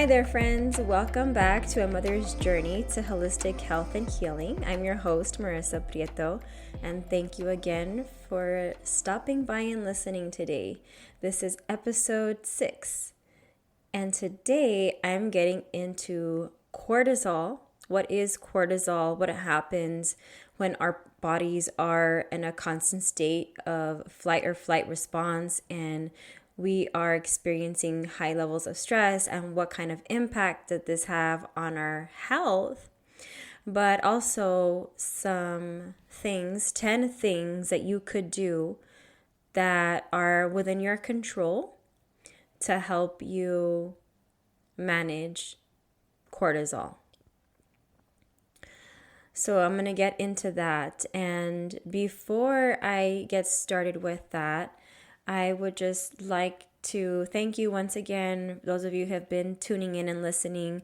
Hi there, friends. Welcome back to A Mother's Journey to Holistic Health and Healing. I'm your host, Marissa Prieto, and thank you again for stopping by and listening today. This is episode 6, and today I'm getting into cortisol. What is cortisol? What happens when our bodies are in a constant state of flight or flight response and we are experiencing high levels of stress, and what kind of impact did this have on our health, but also some things, 10 things that you could do that are within your control to help you manage cortisol. So I'm going to get into that. And before I get started with that, I would just like to thank you once again, those of you who have been tuning in and listening.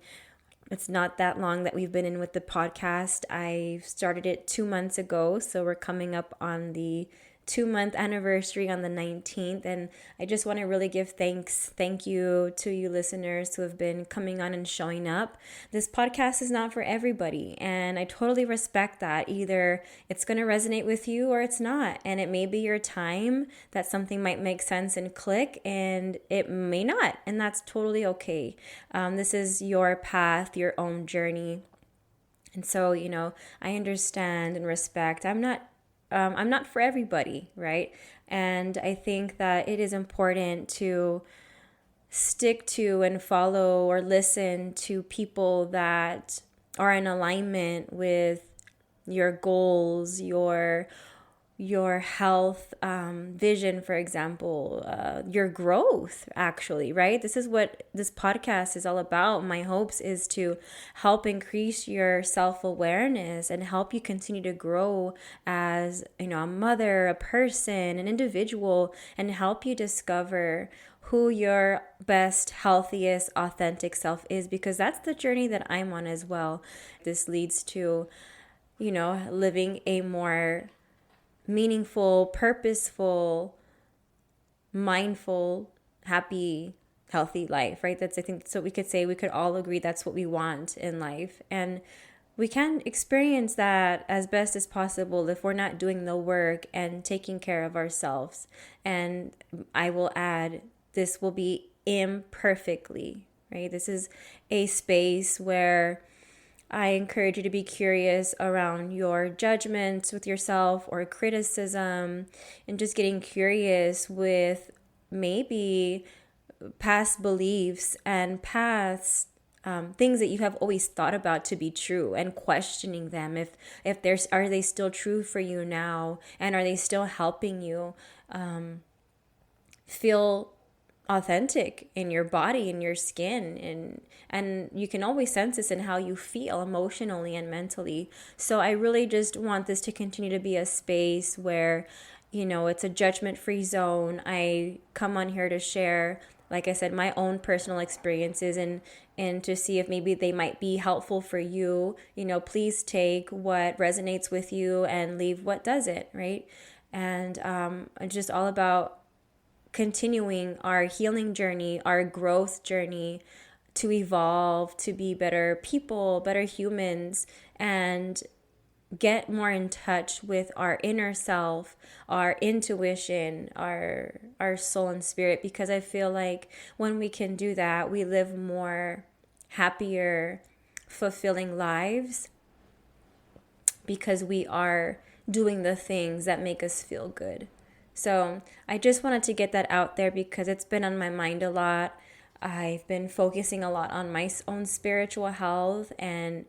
It's not that long that we've been in with the podcast. I started it 2 months ago, so we're coming up on the 2-month anniversary on the 19th, and I just want to really give thank you to you listeners who have been coming on and showing up. This podcast is not for everybody, and I totally respect that. Either it's going to resonate with you or it's not, and it may be your time that something might make sense and click, and it may not, and that's totally okay. This is your path, your own journey, and so, I understand and respect. I'm not for everybody, right? And I think that it is important to stick to and follow or listen to people that are in alignment with your goals, your health vision, for example, your growth, actually, right? This is what this podcast is all about. My hopes is to help increase your self-awareness and help you continue to grow as, a mother, a person, an individual, and help you discover who your best, healthiest, authentic self is, because that's the journey that I'm on as well. This leads to, living a more meaningful, purposeful, mindful, happy, healthy life, right? I think so we could say, we could all agree that's what we want in life. And we can experience that as best as possible if we're not doing the work and taking care of ourselves. And I will add, this will be imperfectly, right? This is a space where I encourage you to be curious around your judgments with yourself or criticism, and just getting curious with maybe past beliefs and past things that you have always thought about to be true, and questioning them if are they still true for you now, and are they still helping you feel authentic in your body, in your skin, and you can always sense this in how you feel emotionally and mentally. So I really just want this to continue to be a space where, it's a judgment-free zone. I come on here to share, like I said, my own personal experiences, and to see if maybe they might be helpful for you. Please take what resonates with you and leave what doesn't, right? And it's just all about continuing our healing journey, our growth journey, to evolve, to be better people, better humans, and get more in touch with our inner self, our intuition, our soul and spirit. Because I feel like when we can do that, we live more happier, fulfilling lives, because we are doing the things that make us feel good. So I just wanted to get that out there because it's been on my mind a lot. I've been focusing a lot on my own spiritual health and,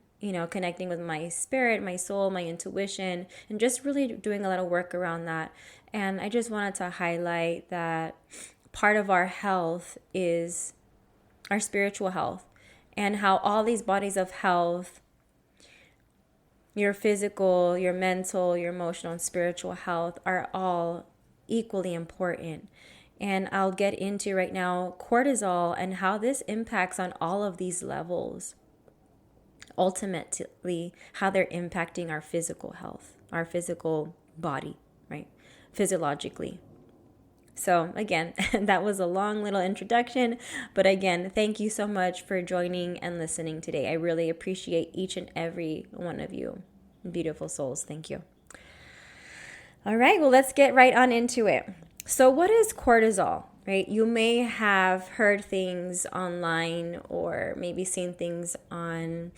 connecting with my spirit, my soul, my intuition, and just really doing a lot of work around that. And I just wanted to highlight that part of our health is our spiritual health, and how all these bodies of health, your physical, your mental, your emotional, and spiritual health, are all equally important. And I'll get into right now cortisol and how this impacts on all of these levels. Ultimately, how they're impacting our physical health, our physical body, right? Physiologically. So again, that was a long little introduction, but again, thank you so much for joining and listening today. I really appreciate each and every one of you. Beautiful souls, thank you. All right, well, let's get right on into it. So what is cortisol, right? You may have heard things online or maybe seen things on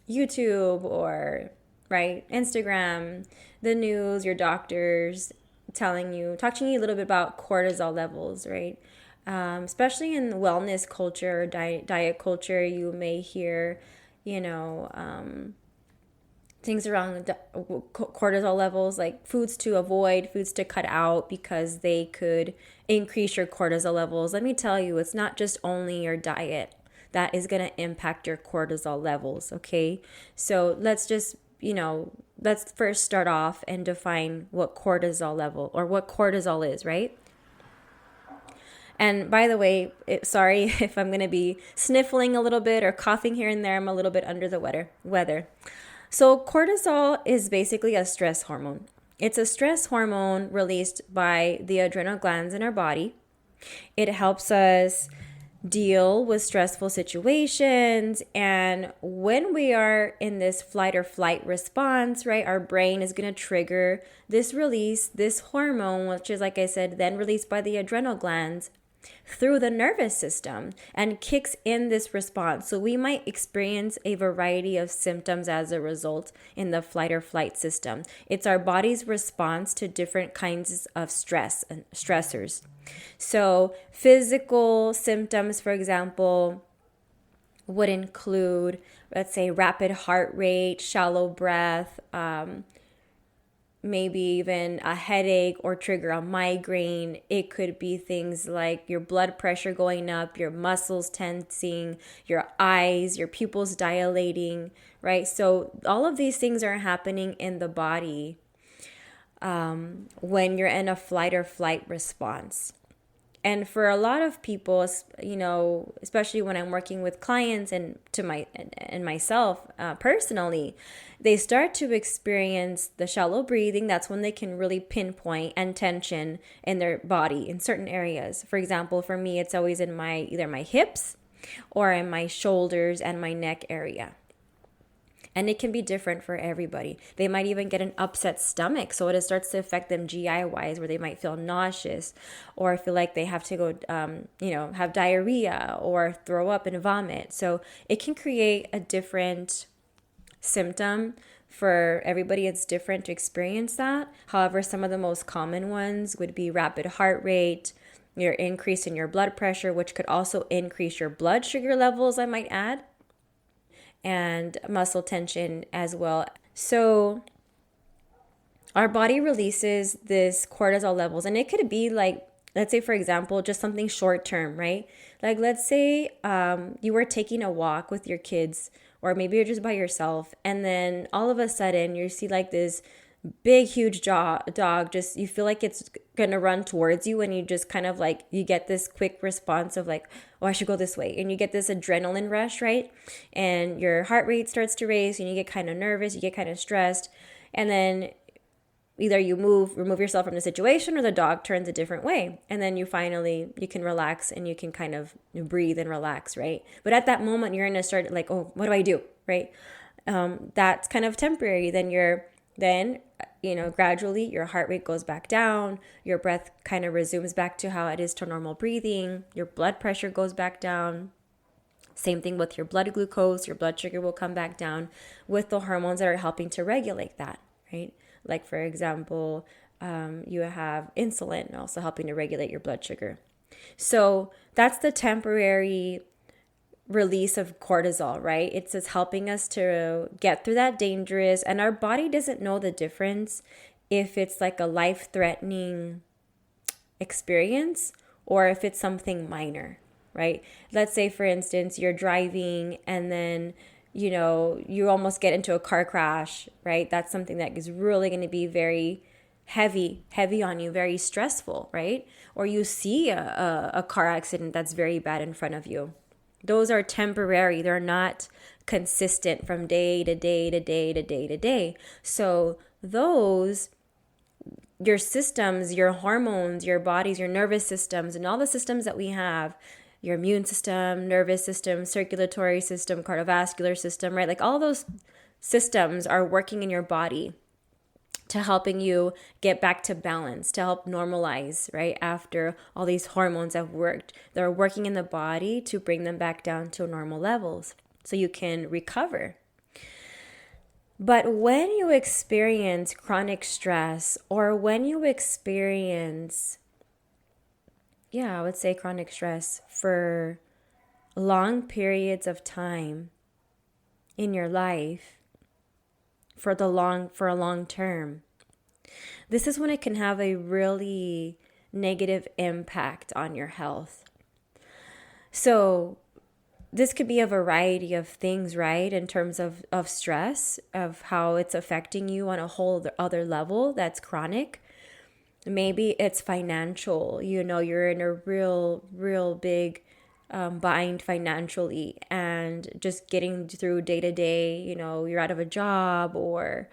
YouTube or right, Instagram, the news, your doctors talking to you a little bit about cortisol levels, right? Especially in wellness culture, diet culture, you may hear, things around cortisol levels, like foods to avoid, foods to cut out because they could increase your cortisol levels. Let me tell you, it's not just only your diet that is going to impact your cortisol levels, okay? So let's let's first start off and define what cortisol level or what cortisol is, right? And by the way, sorry if I'm going to be sniffling a little bit or coughing here and there. I'm a little bit under the weather. So cortisol is basically a stress hormone. It's a stress hormone released by the adrenal glands in our body. It helps us deal with stressful situations. And when we are in this flight or flight response, right, our brain is going to trigger this release, this hormone, which is, like I said, then released by the adrenal glands through the nervous system and kicks in this response. So we might experience a variety of symptoms as a result in the flight or flight system. It's our body's response to different kinds of stress and stressors. So physical symptoms, for example, would include, let's say, rapid heart rate, shallow breath, maybe even a headache or trigger a migraine. It could be things like your blood pressure going up, your muscles tensing, your eyes, your pupils dilating, right? So all of these things are happening in the body when you're in a flight or flight response. And for a lot of people, especially when I'm working with clients and myself personally, they start to experience the shallow breathing. That's when they can really pinpoint and tension in their body in certain areas. For example, for me, it's always in either my hips or in my shoulders and my neck area. And it can be different for everybody. They might even get an upset stomach. So it starts to affect them GI-wise, where they might feel nauseous or feel like they have to go, have diarrhea or throw up and vomit. So it can create a different symptom for everybody. It's different to experience that. However, some of the most common ones would be rapid heart rate, your increase in your blood pressure, which could also increase your blood sugar levels, I might add, and muscle tension as well. So our body releases this cortisol levels, and it could be like, let's say, for example, just something short term, right? Like, let's say you were taking a walk with your kids, or maybe you're just by yourself, and then all of a sudden you see like this big, huge dog, just you feel like it's gonna run towards you, and you just kind of like, you get this quick response of like, oh, I should go this way, and you get this adrenaline rush, right? And your heart rate starts to race, and you get kind of nervous, you get kind of stressed, and then either you remove yourself from the situation, or the dog turns a different way, and then you can relax and you can kind of breathe and relax, right? But at that moment, you're gonna start like, oh, what do I do, right? That's kind of temporary. Then gradually your heart rate goes back down, your breath kind of resumes back to how it is to normal breathing, your blood pressure goes back down. Same thing with your blood glucose, your blood sugar will come back down with the hormones that are helping to regulate that, right? Like, for example, you have insulin also helping to regulate your blood sugar. So that's the temporary release of cortisol, right? It's just helping us to get through that dangerous, and our body doesn't know the difference if it's like a life-threatening experience or if it's something minor, right? Let's say, for instance, you're driving and then you almost get into a car crash, right? That's something that is really going to be very heavy on you, very stressful, right? Or you see a car accident that's very bad in front of you. Those are temporary. They're not consistent from day to day to day to day to day. So those your systems, your hormones, your bodies, your nervous systems, and all the systems that we have, your immune system, nervous system, circulatory system, cardiovascular system, right? Like all those systems are working in your body to helping you get back to balance, to help normalize, right? After all these hormones have worked, they're working in the body to bring them back down to normal levels so you can recover. But when you experience chronic stress, or when you experience, I would say chronic stress for long periods of time in your life, for a long term, this is when it can have a really negative impact on your health. So this could be a variety of things, right? In terms of stress, of how it's affecting you on a whole other level that's chronic. Maybe it's financial. You're in a real big bind financially, and just getting through day to day, you're out of a job, or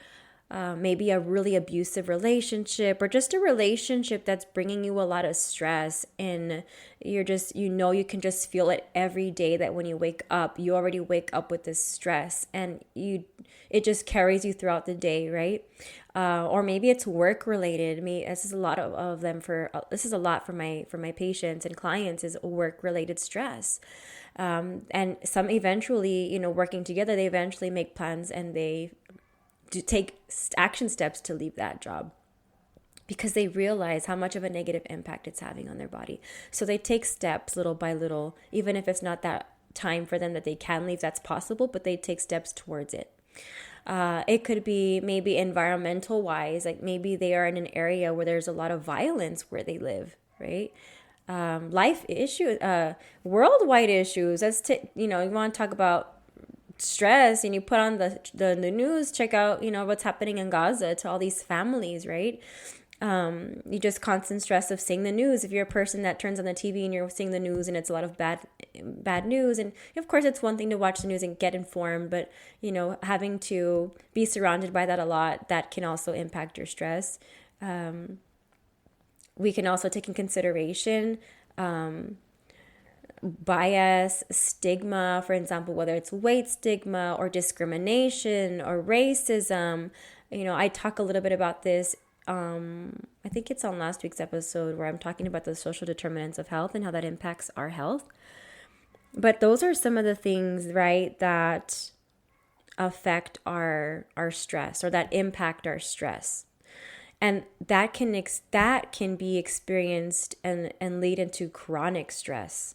maybe a really abusive relationship, or just a relationship that's bringing you a lot of stress, and you're just, you can just feel it every day, that when you wake up, you already wake up with this stress, and it just carries you throughout the day, right? Or maybe it's work related. This is a lot of them this is a lot for my patients and clients, is work related stress. And some eventually, working together, they eventually make plans and they to take action steps to leave that job, because they realize how much of a negative impact it's having on their body. So they take steps little by little, even if it's not that time for them that they can leave, that's possible, but they take steps towards it. It could be maybe environmental wise, like maybe they are in an area where there's a lot of violence where they live, right? Life issues, worldwide issues. You want to talk about stress, and you put on the news, check out, what's happening in Gaza to all these families, right? You just constant stress of seeing the news. If you're a person that turns on the TV and you're seeing the news and it's a lot of bad news, and of course it's one thing to watch the news and get informed, but having to be surrounded by that a lot, that can also impact your stress. We can also take in consideration bias, stigma, for example, whether it's weight stigma or discrimination or racism. I talk a little bit about this. I think it's on last week's episode, where I'm talking about the social determinants of health and how that impacts our health. But those are some of the things, right, that affect our stress, or that impact our stress. And that can be experienced and lead into chronic stress.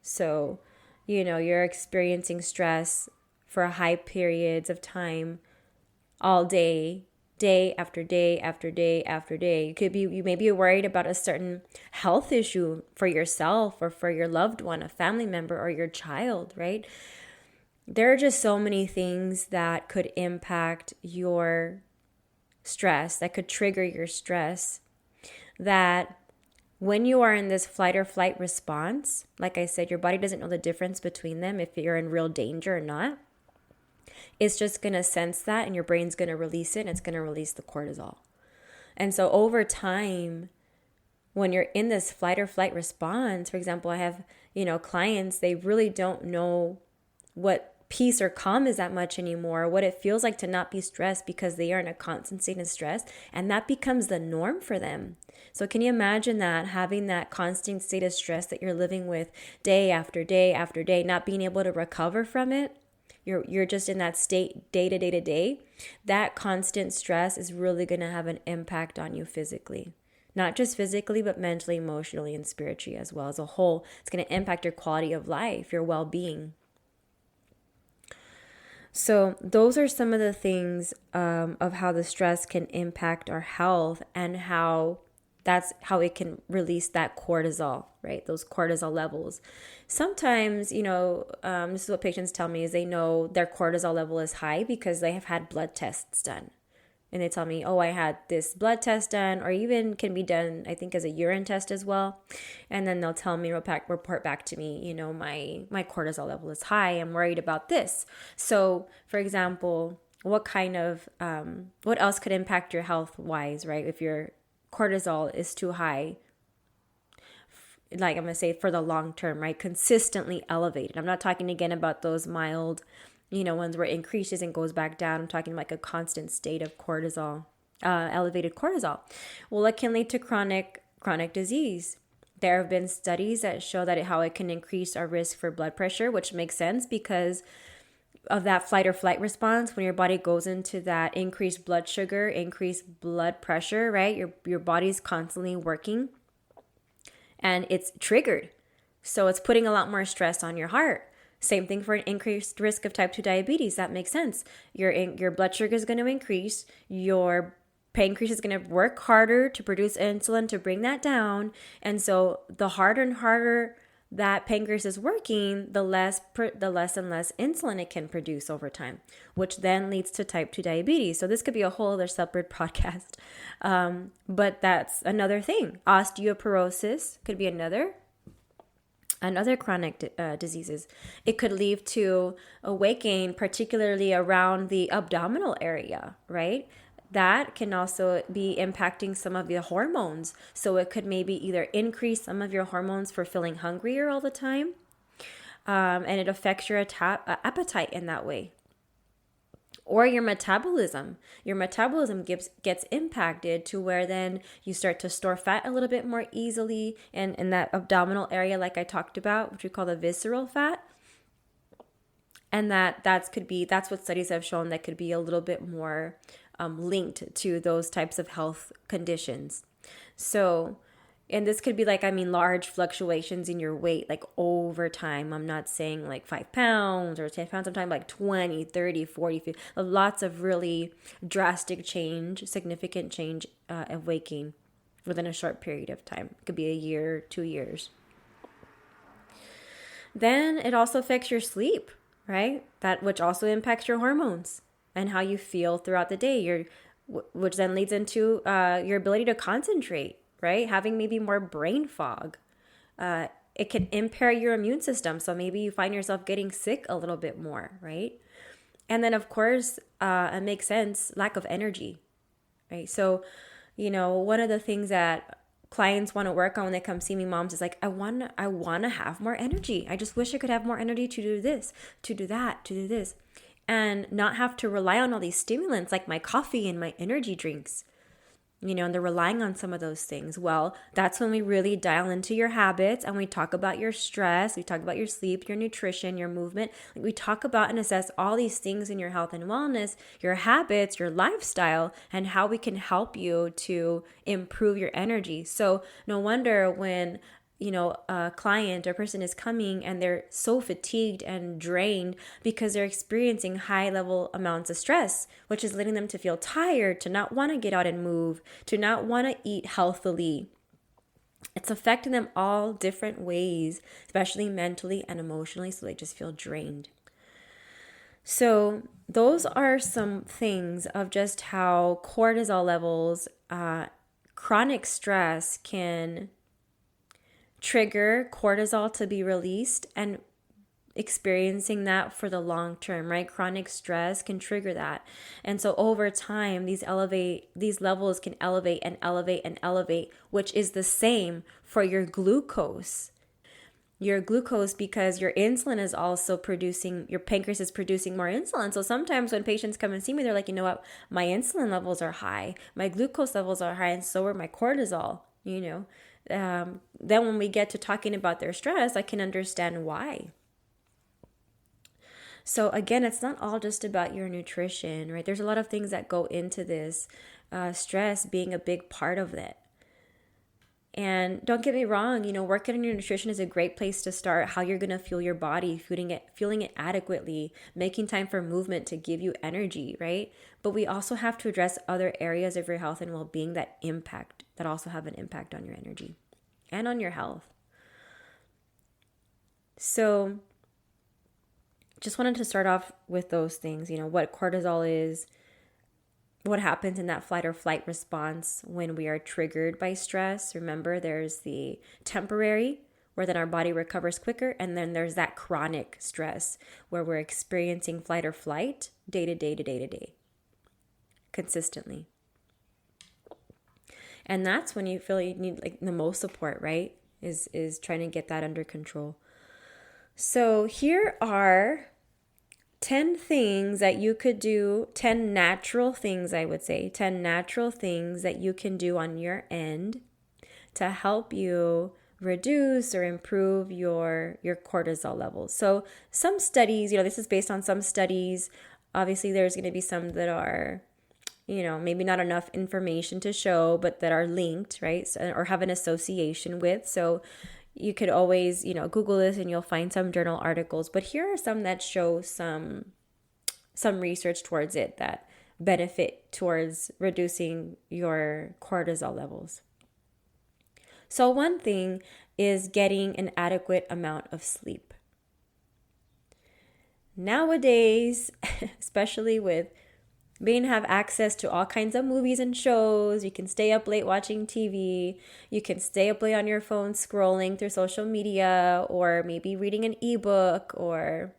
So, you're experiencing stress for high periods of time, all day after day after day after day. You may be worried about a certain health issue for yourself or for your loved one, a family member, or your child, right? There are just so many things that could impact your stress, that could trigger your stress, that when you are in this fight or flight response, like I said, your body doesn't know the difference between them, if you're in real danger or not. It's just going to sense that, and your brain's going to release it, and it's going to release the cortisol. And so over time, when you're in this fight or flight response, for example, I have, clients, they really don't know what peace or calm is that much anymore, what it feels like to not be stressed, because they are in a constant state of stress, and that becomes the norm for them. So can you imagine that, having that constant state of stress that you're living with day after day after day, not being able to recover from it? You're just in that state day to day to day. That constant stress is really going to have an impact on you physically. Not just physically, but mentally, emotionally, and spiritually as well. As a whole, it's going to impact your quality of life, your well-being. So those are some of the things of how the stress can impact our health, and that's how it can release that cortisol, right? Those cortisol levels. Sometimes, this is what patients tell me, is they know their cortisol level is high because they have had blood tests done. And they tell me, oh, I had this blood test done, or even can be done, I think, as a urine test as well. And then they'll tell me, report back to me, my cortisol level is high. I'm worried about this. So, for example, what else could impact your health wise, right? If your cortisol is too high, like I'm going to say for the long term, right? Consistently elevated. I'm not talking again about those mild, ones where it increases and goes back down. I'm talking like a constant state of cortisol, elevated cortisol. Well, it can lead to chronic disease. There have been studies that show that how it can increase our risk for blood pressure, which makes sense because of that flight or flight response. When your body goes into that increased blood sugar, increased blood pressure, right? Your body's constantly working and it's triggered. So it's putting a lot more stress on your heart. Same thing for an increased risk of type 2 diabetes. That makes sense. Your blood sugar is going to increase. Your pancreas is going to work harder to produce insulin to bring that down. And so the harder and harder that pancreas is working, the less and less insulin it can produce over time, which then leads to type 2 diabetes. So this could be a whole other separate podcast. But that's another thing. Osteoporosis could be another chronic diseases. It could lead to a weight gain, particularly around the abdominal area, right? That can also be impacting some of your hormones. So it could maybe either increase some of your hormones for feeling hungrier all the time, and it affects your appetite in that way. Or your metabolism. Your metabolism gets impacted to where then you start to store fat a little bit more easily, and in that abdominal area like I talked about, which we call the visceral fat. And that's what studies have shown that could be a little bit more linked to those types of health conditions. So, and this could be large fluctuations in your weight, like over time. I'm not saying like 5 pounds or 10 pounds. I'm talking like 20, 30, 40, 50, lots of really drastic change, significant change of weight gain within a short period of time. It could be a year, 2 years. Then it also affects your sleep, right? Which also impacts your hormones and how you feel throughout the day, which then leads into your ability to concentrate, right? Having maybe more brain fog. It can impair your immune system. So maybe you find yourself getting sick a little bit more, right? And then, of course, it makes sense, lack of energy, right? So, one of the things that clients want to work on when they come see me, moms, is like, I want to have more energy. I just wish I could have more energy to do this, to do that, to do this, and not have to rely on all these stimulants like my coffee and my energy drinks, and they're relying on some of those things. Well, that's when we really dial into your habits and we talk about your stress, we talk about your sleep, your nutrition, your movement. Like we talk about and assess all these things in your health and wellness, your habits, your lifestyle, and how we can help you to improve your energy. So no wonder when a client or person is coming and they're so fatigued and drained because they're experiencing high level amounts of stress, which is leading them to feel tired, to not want to get out and move, to not want to eat healthily. It's affecting them all different ways, especially mentally and emotionally, so they just feel drained. So those are some things of just how cortisol levels, chronic stress can trigger cortisol to be released, and experiencing that for the long term, right? Chronic stress can trigger that. And so over time, these levels can elevate and elevate and elevate, which is the same for your glucose. Your glucose, because your insulin is also your pancreas is producing more insulin. So sometimes when patients come and see me, they're like, you know what, my insulin levels are high, my glucose levels are high, and so are my cortisol, then when we get to talking about their stress, I can understand why. So again, it's not all just about your nutrition, right? There's a lot of things that go into this, stress being a big part of it. And don't get me wrong, working on your nutrition is a great place to start. How you're going to fuel your body, fueling it adequately, making time for movement to give you energy, right? But we also have to address other areas of your health and well-being that also have an impact on your energy and on your health. So just wanted to start off with those things, what cortisol is, what happens in that flight or flight response when we are triggered by stress. Remember, there's the temporary, where then our body recovers quicker, and then there's that chronic stress where we're experiencing flight or flight day to day to day to day, consistently. And that's when you feel you need like the most support, right? Is trying to get that under control. So here are 10 things that you could do, 10 natural things, I would say, 10 natural things that you can do on your end to help you reduce or improve your cortisol levels. So some studies, this is based on some studies. Obviously, there's going to be some that are, maybe not enough information to show, but that are linked, right? So, or have an association with. So you could always, Google this and you'll find some journal articles. But here are some that show some research towards it that benefit towards reducing your cortisol levels. So one thing is getting an adequate amount of sleep. Nowadays, especially with being have access to all kinds of movies and shows, you can stay up late watching TV, you can stay up late on your phone scrolling through social media, or maybe reading an ebook, or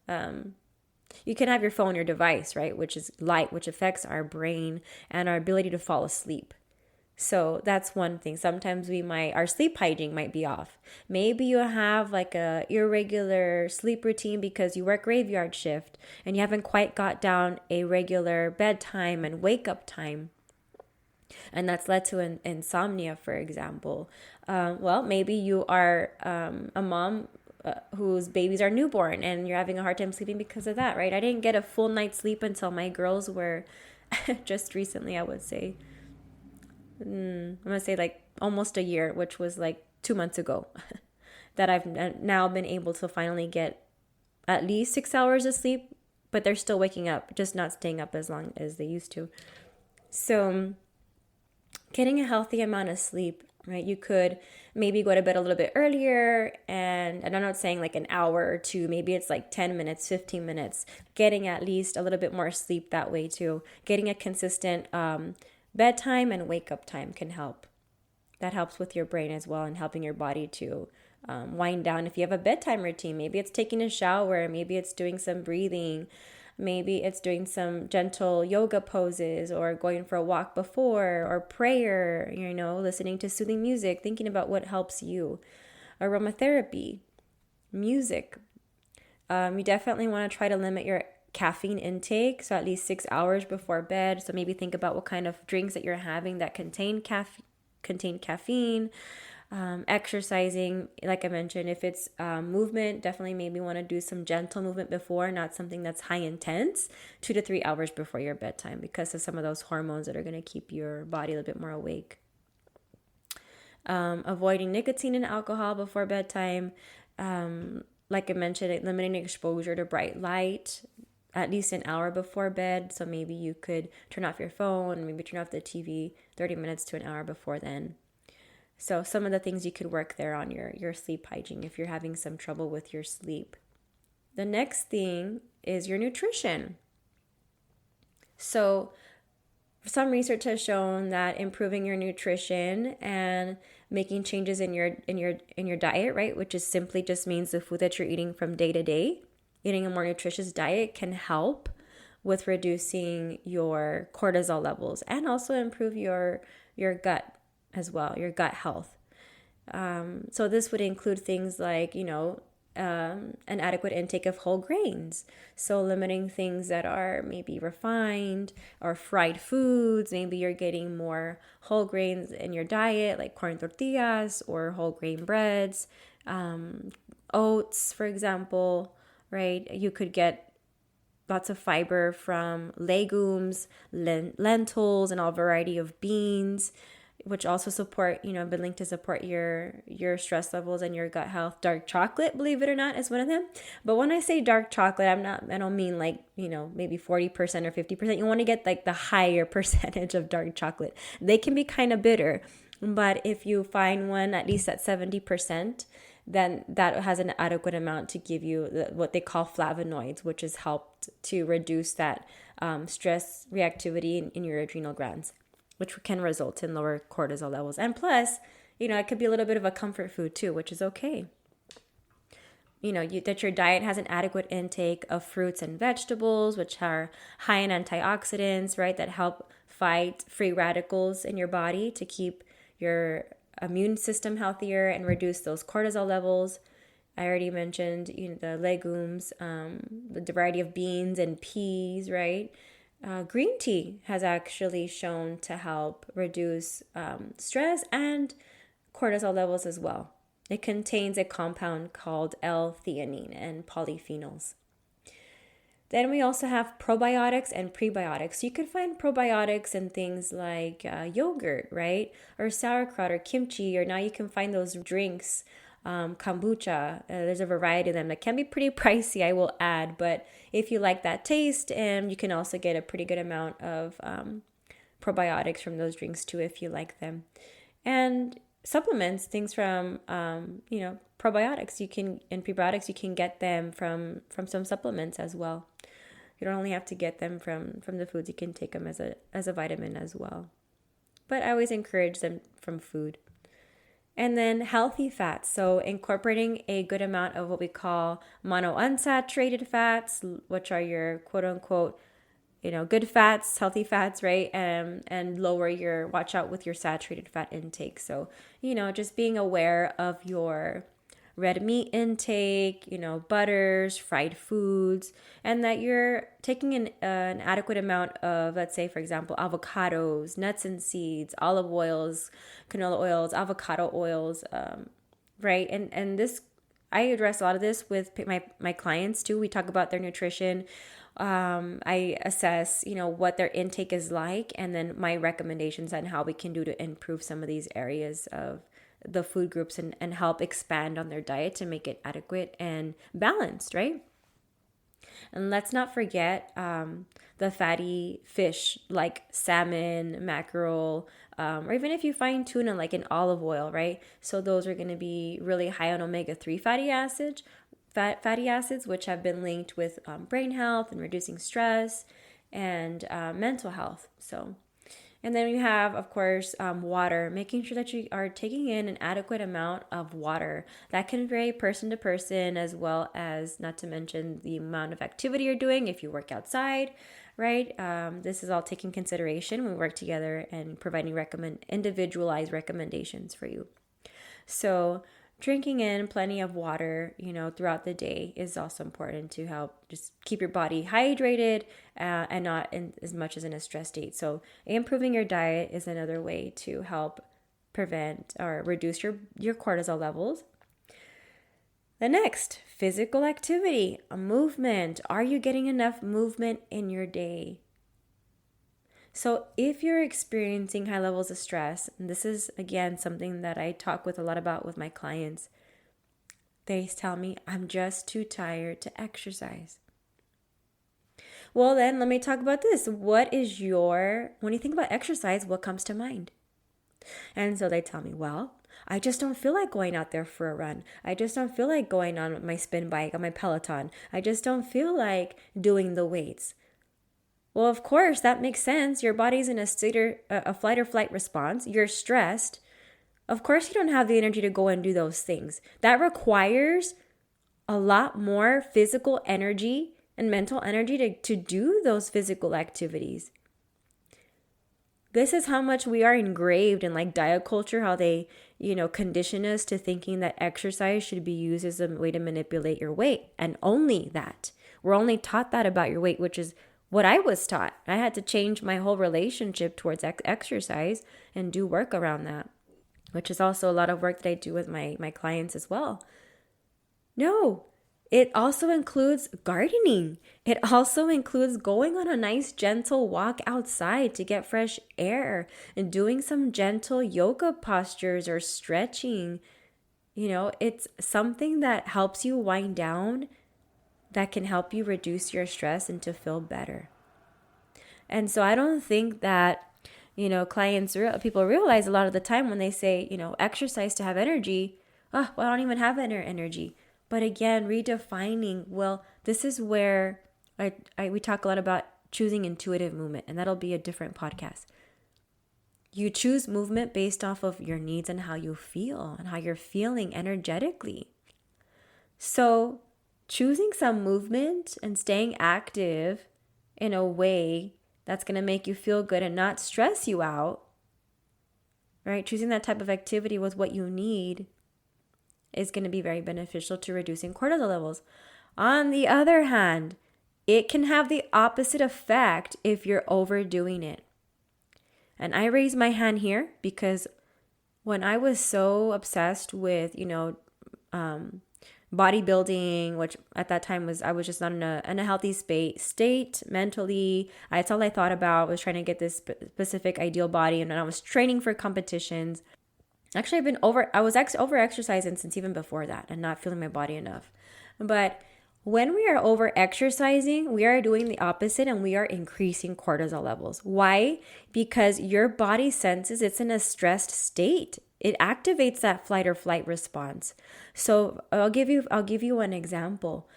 you can have your phone, your device, right, which is light, which affects our brain and our ability to fall asleep. So that's one thing. Sometimes our sleep hygiene might be off. Maybe you have like a irregular sleep routine because you work graveyard shift and you haven't quite got down a regular bedtime and wake up time. And that's led to insomnia, for example. Well, maybe you are a mom whose babies are newborn and you're having a hard time sleeping because of that, right? I didn't get a full night's sleep until my girls were just recently, I would say. I'm going to say like almost a year, which was like 2 months ago, that I've now been able to finally get at least 6 hours of sleep, but they're still waking up, just not staying up as long as they used to. So getting a healthy amount of sleep, right? You could maybe go to bed a little bit earlier, and I'm not saying like an hour or two, maybe it's like 10 minutes, 15 minutes, getting at least a little bit more sleep that way too. Getting a consistent bedtime and wake up time can help. That helps with your brain as well and helping your body to wind down. If you have a bedtime routine, maybe it's taking a shower, maybe it's doing some breathing, maybe it's doing some gentle yoga poses or going for a walk before, or prayer, listening to soothing music, thinking about what helps you. Aromatherapy, music. You definitely want to try to limit your caffeine intake, so at least 6 hours before bed. So maybe think about what kind of drinks that you're having that contain caffeine. Exercising, like I mentioned, if it's movement, definitely maybe want to do some gentle movement before, not something that's high intense, 2 to 3 hours before your bedtime, because of some of those hormones that are going to keep your body a little bit more awake. Avoiding nicotine and alcohol before bedtime. Like I mentioned, limiting exposure to bright light at least an hour before bed. So maybe you could turn off your phone, maybe turn off the TV 30 minutes to an hour before then. So some of the things you could work there on your sleep hygiene if you're having some trouble with your sleep. The next thing is your nutrition. So some research has shown that improving your nutrition and making changes in your diet, right, which is simply just means the food that you're eating from day to day, eating a more nutritious diet can help with reducing your cortisol levels and also improve your gut as well, your gut health. So this would include things like, an adequate intake of whole grains. So limiting things that are maybe refined or fried foods. Maybe you're getting more whole grains in your diet, like corn tortillas or whole grain breads, oats, for example, right? You could get lots of fiber from legumes, lentils, and all variety of beans, which also support, been linked to support your stress levels and your gut health. Dark chocolate, believe it or not, is one of them. But when I say dark chocolate, I don't mean like, maybe 40% or 50%. You want to get like the higher percentage of dark chocolate. They can be kind of bitter, but if you find one at least at 70%, then that has an adequate amount to give you what they call flavonoids, which has helped to reduce that stress reactivity in your adrenal glands, which can result in lower cortisol levels. And plus, it could be a little bit of a comfort food too, which is okay. That your diet has an adequate intake of fruits and vegetables, which are high in antioxidants, right, that help fight free radicals in your body to keep your immune system healthier and reduce those cortisol levels. I already mentioned, the legumes, the variety of beans and peas, right? Green tea has actually shown to help reduce stress and cortisol levels as well. It contains a compound called L-theanine and polyphenols. Then we also have probiotics and prebiotics. So you can find probiotics in things like yogurt, right? Or sauerkraut or kimchi, or now you can find those drinks, kombucha. There's a variety of them that can be pretty pricey, I will add. But if you like that taste, you can also get a pretty good amount of probiotics from those drinks too, if you like them. And supplements, things from, probiotics, and prebiotics, you can get them from some supplements as well. You don't only have to get them from the foods. You can take them as a vitamin as well. But I always encourage them from food. And then healthy fats. So incorporating a good amount of what we call monounsaturated fats, which are your quote unquote, good fats, healthy fats, right? And watch out with your saturated fat intake. So, just being aware of your red meat intake, butters, fried foods, and that you're taking an adequate amount of, let's say, for example, avocados, nuts and seeds, olive oils, canola oils, avocado oils, right? And this, I address a lot of this with my clients too. We talk about their nutrition. I assess, what their intake is like, and then my recommendations on how we can do to improve some of these areas of the food groups and help expand on their diet to make it adequate and balanced, right? And let's not forget the fatty fish like salmon, mackerel, or even if you find tuna like in olive oil, right? So those are going to be really high on omega-3 fatty acids, which have been linked with brain health and reducing stress and mental health. And then we have, of course, water, making sure that you are taking in an adequate amount of water. That can vary person to person, as well as, not to mention, the amount of activity you're doing if you work outside, right? This is all taken consideration when we work together and providing individualized recommendations for you. So drinking in plenty of water, throughout the day is also important to help just keep your body hydrated and not as much as in a stress state. So improving your diet is another way to help prevent or reduce your cortisol levels. The next, physical activity, movement. Are you getting enough movement in your day? So if you're experiencing high levels of stress, and this is, again, something that I talk a lot about with my clients, they tell me, I'm just too tired to exercise. Well, then let me talk about this. When you think about exercise, what comes to mind? And so they tell me, well, I just don't feel like going out there for a run. I just don't feel like going on my spin bike, on my Peloton. I just don't feel like doing the weights. Well, of course, that makes sense. Your body's in a flight or flight response. You're stressed. Of course, you don't have the energy to go and do those things. That requires a lot more physical energy and mental energy to do those physical activities. This is how much we are engraved in like diet culture, how they, condition us to thinking that exercise should be used as a way to manipulate your weight. And only that. We're only taught that about your weight, which is what I was taught. I had to change my whole relationship towards exercise and do work around that, which is also a lot of work that I do with my clients as well. No, it also includes gardening. It also includes going on a nice gentle walk outside to get fresh air and doing some gentle yoga postures or stretching. It's something that helps you wind down, that can help you reduce your stress and to feel better. And so I don't think that, people realize a lot of the time when they say, exercise to have energy, I don't even have energy. But again, redefining, this is where we talk a lot about choosing intuitive movement, and that'll be a different podcast. You choose movement based off of your needs and how you feel and how you're feeling energetically. So choosing some movement and staying active in a way that's going to make you feel good and not stress you out, right? Choosing that type of activity with what you need is going to be very beneficial to reducing cortisol levels. On the other hand, it can have the opposite effect if you're overdoing it. And I raise my hand here because when I was so obsessed with, bodybuilding, which at that time I was just not in a healthy state mentally. That's all I thought about, was trying to get this specific ideal body, and I was training for competitions. Actually, I was over exercising since even before that and not feeling my body enough. But when we are over exercising, we are doing the opposite and we are increasing cortisol levels. Why? Because your body senses it's in a stressed state. It activates that flight or flight response. So I'll give you an example.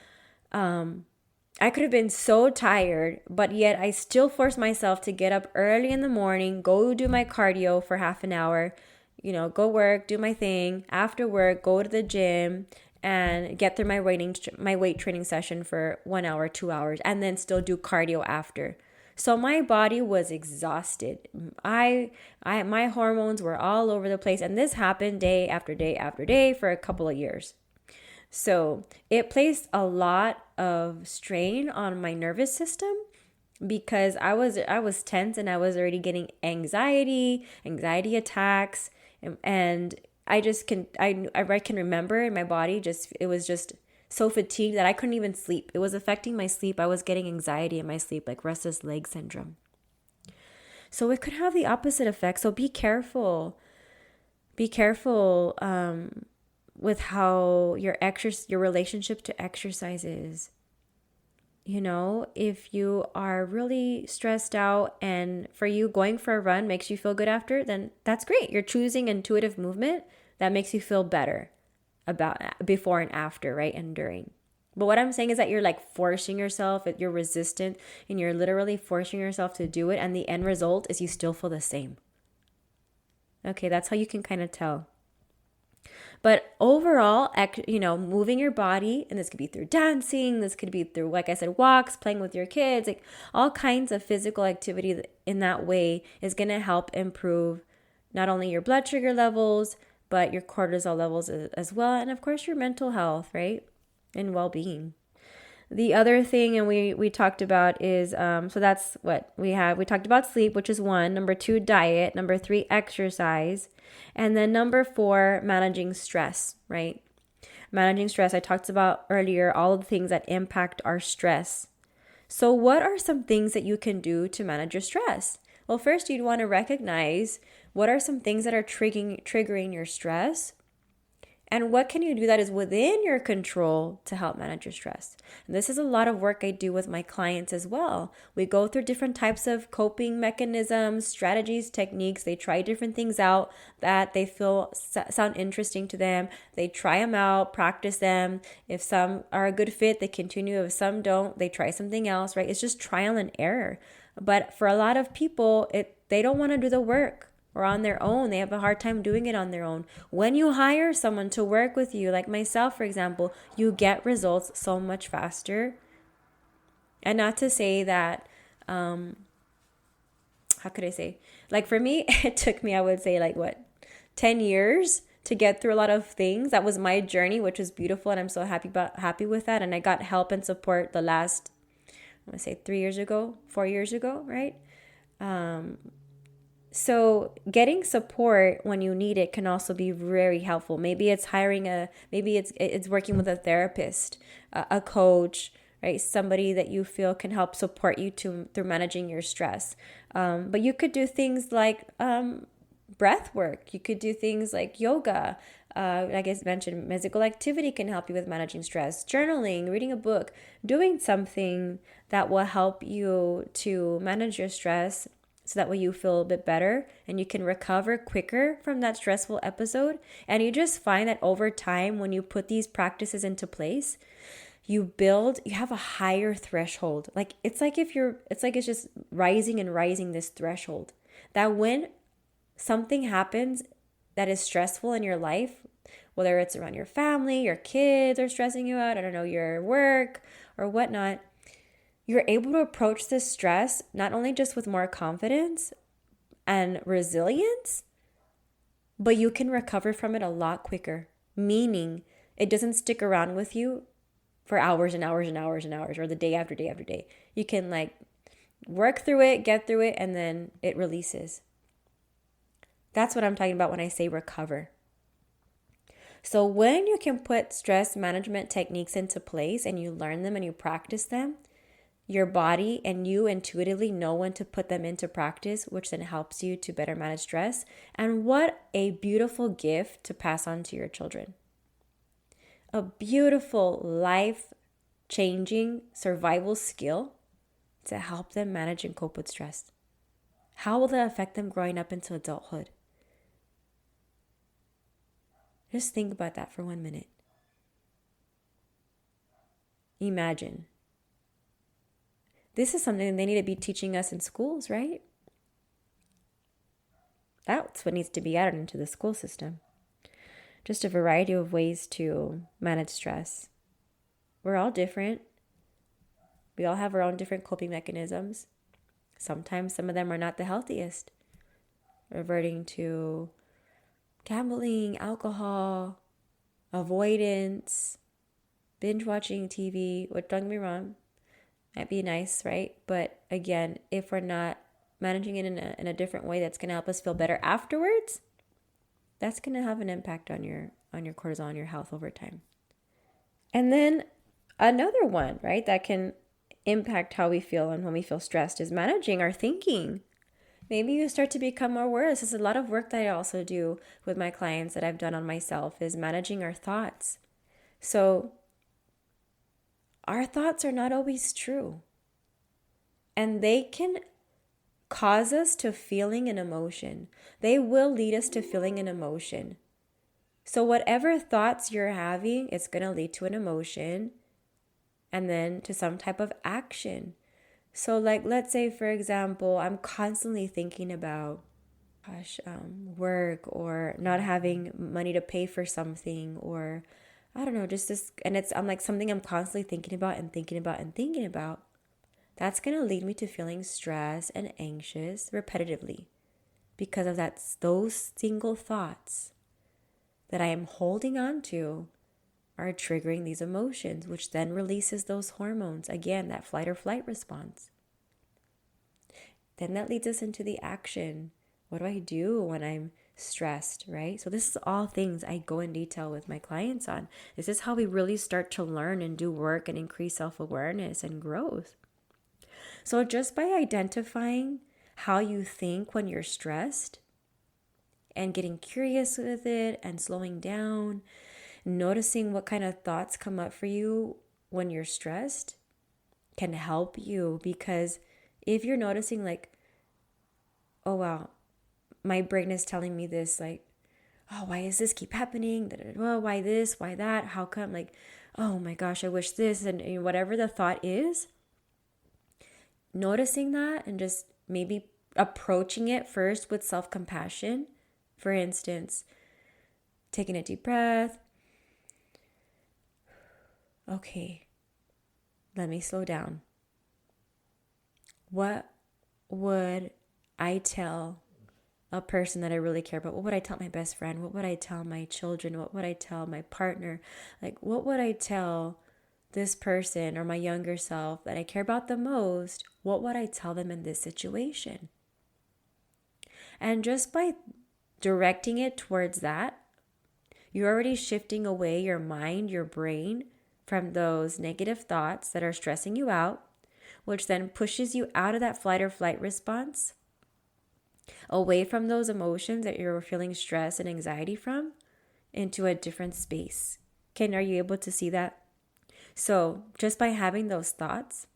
I could have been so tired, but yet I still forced myself to get up early in the morning, go do my cardio for half an hour, go work, do my thing. After work, go to the gym and get through my weight training session for 1 hour, 2 hours, and then still do cardio after. So my body was exhausted. My hormones were all over the place, and this happened day after day after day for a couple of years. So it placed a lot of strain on my nervous system because I was tense and I was already getting anxiety attacks, and I can remember in my body it was just so fatigued that I couldn't even sleep. It was affecting my sleep. I was getting anxiety in my sleep, like restless leg syndrome. So it could have the opposite effect. So be careful. Be careful with how your relationship to exercise is. If you are really stressed out and for you going for a run makes you feel good after, then that's great. You're choosing intuitive movement that makes you feel better about before and after, right? And during. But what I'm saying is that you're like forcing yourself, you're resistant, and you're literally forcing yourself to do it, and the end result is you still feel the same. Okay, that's how you can kind of tell. But overall, moving your body, and this could be through dancing, this could be through, like I said, walks, playing with your kids, like all kinds of physical activity in that way is going to help improve not only your blood sugar levels, but your cortisol levels as well. And of course, your mental health, right? And well-being. The other thing, and we talked about is, so that's what we have. We talked about sleep, which is 1. Number 2, diet. Number 3, exercise. And then number 4, managing stress, right? Managing stress, I talked about earlier, all of the things that impact our stress. So what are some things that you can do to manage your stress? Well, first, you'd want to recognize what are some things that are triggering your stress, and what can you do that is within your control to help manage your stress. And this is a lot of work I do with my clients as well. We go through different types of coping mechanisms, strategies, techniques. They try different things out that they feel sound interesting to them. They try them out, practice them. If some are a good fit, they continue. If some don't, they try something else, right? It's just trial and error. But for a lot of people, they don't want to do the work. Or on their own. They have a hard time doing it on their own. When you hire someone to work with you, like myself, for example, you get results so much faster. And not to say that, how could I say? Like for me, it took me, I would say 10 years to get through a lot of things. That was my journey, which was beautiful. And I'm so happy with that. And I got help and support the last, I want to say 4 years ago, right? So getting support when you need it can also be very helpful. Maybe it's maybe it's working with a therapist, a coach, right? Somebody that you feel can help support you through managing your stress. But you could do things like breath work. You could do things like yoga. Like I mentioned, physical activity can help you with managing stress. Journaling, reading a book, doing something that will help you to manage your stress. So that way you feel a bit better and you can recover quicker from that stressful episode. And you just find that over time, when you put these practices into place, you have a higher threshold. It's just rising and rising this threshold. That when something happens that is stressful in your life, whether it's around your family, your kids are stressing you out, I don't know, your work or whatnot, you're able to approach this stress not only just with more confidence and resilience, but you can recover from it a lot quicker, meaning it doesn't stick around with you for hours and hours and hours and hours, or the day after day after day. You can like work through it, get through it, and then it releases. That's what I'm talking about when I say recover. So when you can put stress management techniques into place and you learn them and you practice them, your body and you intuitively know when to put them into practice, which then helps you to better manage stress. And what a beautiful gift to pass on to your children. A beautiful life-changing survival skill to help them manage and cope with stress. How will that affect them growing up into adulthood? Just think about that for 1 minute. Imagine. This is something they need to be teaching us in schools, right? That's what needs to be added into the school system. Just a variety of ways to manage stress. We're all different. We all have our own different coping mechanisms. Sometimes some of them are not the healthiest. Reverting to gambling, alcohol, avoidance, binge watching TV, which don't get me wrong, might be nice, right? But again, if we're not managing it in a different way that's going to help us feel better afterwards, that's going to have an impact on your cortisol and your health over time. And then another one, right, that can impact how we feel and when we feel stressed is managing our thinking. Maybe you start to become more aware. This is a lot of work that I also do with my clients that I've done on myself, is managing our thoughts. So our thoughts are not always true. And they can cause us to feeling an emotion. They will lead us to feeling an emotion. So whatever thoughts you're having, it's going to lead to an emotion and then to some type of action. So like, let's say, for example, I'm constantly thinking about, work or not having money to pay for something, or I don't know, just this, and I'm like something I'm constantly thinking about and thinking about and thinking about. That's going to lead me to feeling stressed and anxious repetitively because of those single thoughts that I am holding on to are triggering these emotions, which then releases those hormones. Again, that flight or flight response. Then that leads us into the action. What do I do when I'm stressed, right? So this is all things I go in detail with my clients on. This is how we really start to learn and do work and increase self-awareness and growth. So just by identifying how you think when you're stressed and getting curious with it and slowing down, noticing what kind of thoughts come up for you when you're stressed can help you. Because if you're noticing like, oh wow, my brain is telling me this, like, oh, why does this keep happening? Well, why this? Why that? How come? Like, oh my gosh, I wish this, and whatever the thought is, noticing that and just maybe approaching it first with self-compassion. For instance, taking a deep breath. Okay, let me slow down. What would I tell a person that I really care about? What would I tell my best friend? What would I tell my children? What would I tell my partner? Like, what would I tell this person or my younger self that I care about the most? What would I tell them in this situation? And just by directing it towards that, you're already shifting away your mind, your brain, from those negative thoughts that are stressing you out, which then pushes you out of that flight or flight response, away from those emotions that you're feeling stress and anxiety from, into a different space. Are you able to see that? So just by having those thoughts,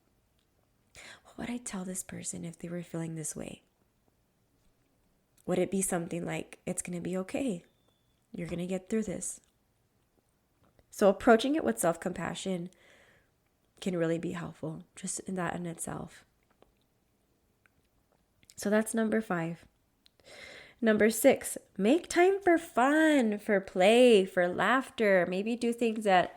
what would I tell this person if they were feeling this way? Would it be something like, it's going to be okay. You're going to get through this. So approaching it with self-compassion can really be helpful, just in that in itself. So that's number 5. Number 6, make time for fun, for play, for laughter. Maybe do things that,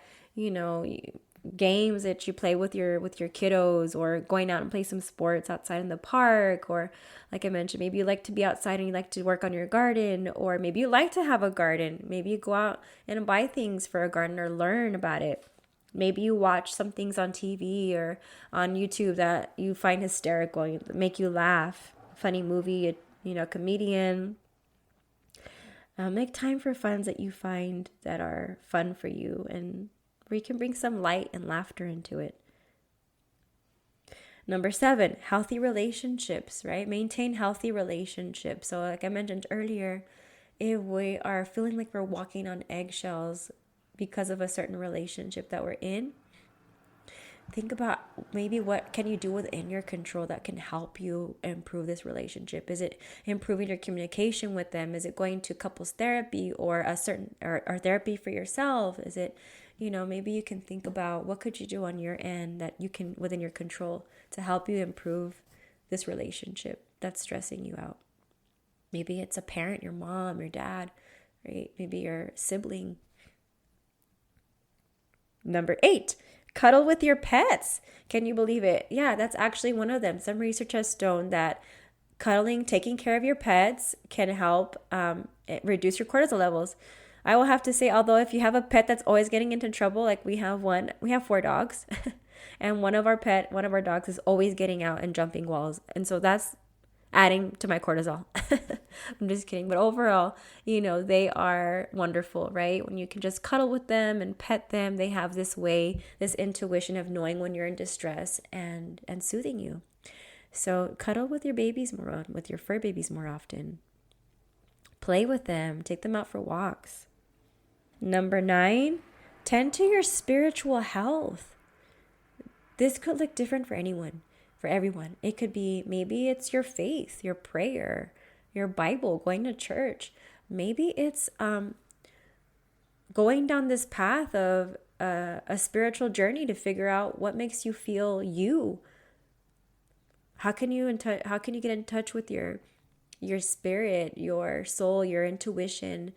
games that you play with your kiddos, or going out and play some sports outside in the park, or like I mentioned, maybe you like to be outside and you like to work on your garden, or maybe you like to have a garden. Maybe you go out and buy things for a garden or learn about it. Maybe you watch some things on TV or on YouTube that you find hysterical, make you laugh. Funny movie, comedian. Make time for funds that you find that are fun for you, and where you can bring some light and laughter into it. Number 7, healthy relationships, right? Maintain healthy relationships. So like I mentioned earlier, if we are feeling like we're walking on eggshells because of a certain relationship that we're in, think about maybe what can you do within your control that can help you improve this relationship. Is it improving your communication with them? Is it going to couples therapy or or therapy for yourself? Is it, maybe you can think about what could you do on your end that you can within your control to help you improve this relationship that's stressing you out. Maybe it's a parent, your mom, your dad, right? Maybe your sibling. Number 8, cuddle with your pets. Can you believe it? Yeah, that's actually one of them. Some research has shown that cuddling, taking care of your pets can help reduce your cortisol levels. I will have to say, although if you have a pet that's always getting into trouble, like we have 4 dogs, and one of our dogs is always getting out and jumping walls. And so that's adding to my cortisol. I'm just kidding. But overall, they are wonderful, right? When you can just cuddle with them and pet them, they have this intuition of knowing when you're in distress and soothing you. So cuddle with your babies more, with your fur babies more often. Play with them. Take them out for walks. Number 9, tend to your spiritual health. This could look different for everyone. It could be, maybe it's your faith, your prayer, your Bible, going to church. Maybe it's going down this path of a spiritual journey to figure out what makes you feel you. How can you get in touch with your spirit, your soul, your intuition?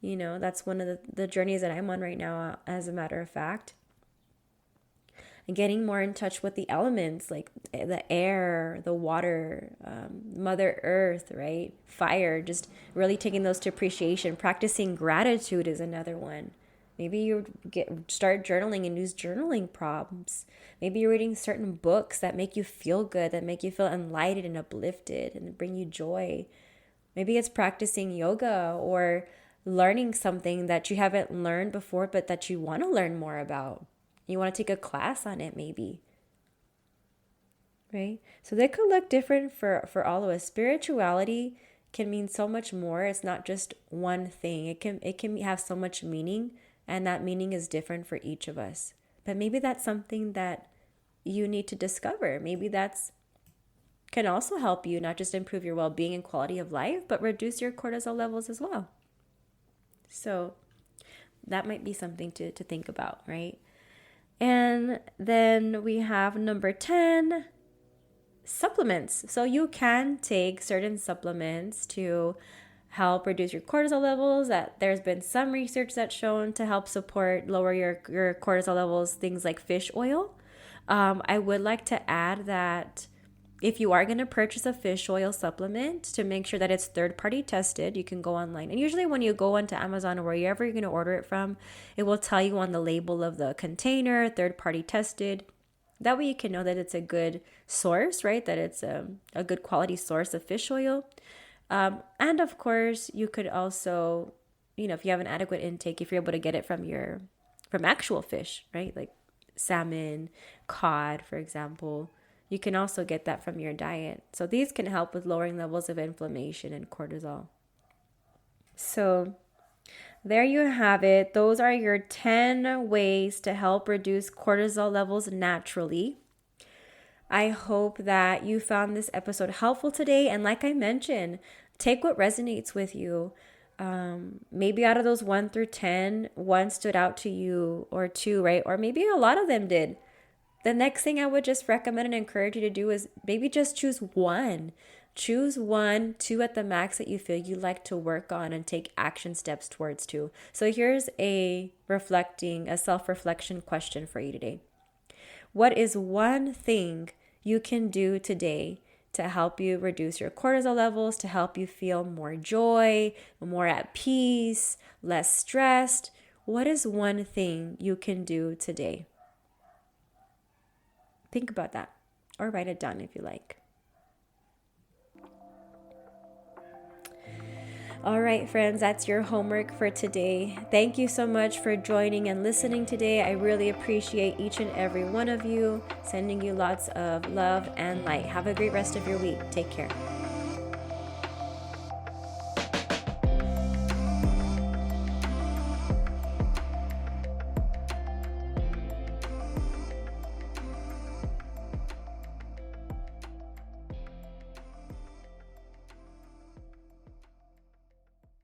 That's one of the journeys that I'm on right now, as a matter of fact. And getting more in touch with the elements, like the air, the water, Mother Earth, right? Fire, just really taking those to appreciation. Practicing gratitude is another one. Maybe you start journaling and use journaling prompts. Maybe you're reading certain books that make you feel good, that make you feel enlightened and uplifted and bring you joy. Maybe it's practicing yoga or learning something that you haven't learned before, but that you want to learn more about. You want to take a class on it, maybe. Right? So they could look different for all of us. Spirituality can mean so much more. It's not just one thing. It can have so much meaning, and that meaning is different for each of us. But maybe that's something that you need to discover. Maybe that's can also help you not just improve your well-being and quality of life, but reduce your cortisol levels as well. So that might be something to think about, right? And then we have number 10, supplements. So you can take certain supplements to help reduce your cortisol levels. That there's been some research that's shown to help lower your cortisol levels, things like fish oil. I would like to add that if you are going to purchase a fish oil supplement, to make sure that it's third-party tested, you can go online. And usually when you go onto Amazon or wherever you're going to order it from, it will tell you on the label of the container, third-party tested. That way you can know that it's a good source, right? That it's a good quality source of fish oil. And of course, you could also, if you have an adequate intake, if you're able to get it from actual fish, right? Like salmon, cod, for example. You can also get that from your diet. So these can help with lowering levels of inflammation and cortisol. So there you have it. Those are your 10 ways to help reduce cortisol levels naturally. I hope that you found this episode helpful today. And like I mentioned, take what resonates with you. Maybe out of those 1 through 10, 1 stood out to you, or 2, right? Or maybe a lot of them did. The next thing I would just recommend and encourage you to do is maybe just choose one Choose one, two at the max that you feel you like to work on and take action steps towards two. So here's a self-reflection question for you today. What is one thing you can do today to help you reduce your cortisol levels, to help you feel more joy, more at peace, less stressed? What is one thing you can do today? Think about that, or write it down if you like. All right, friends, that's your homework for today. Thank you so much for joining and listening today. I really appreciate each and every one of you. Sending you lots of love and light. Have a great rest of your week. Take care.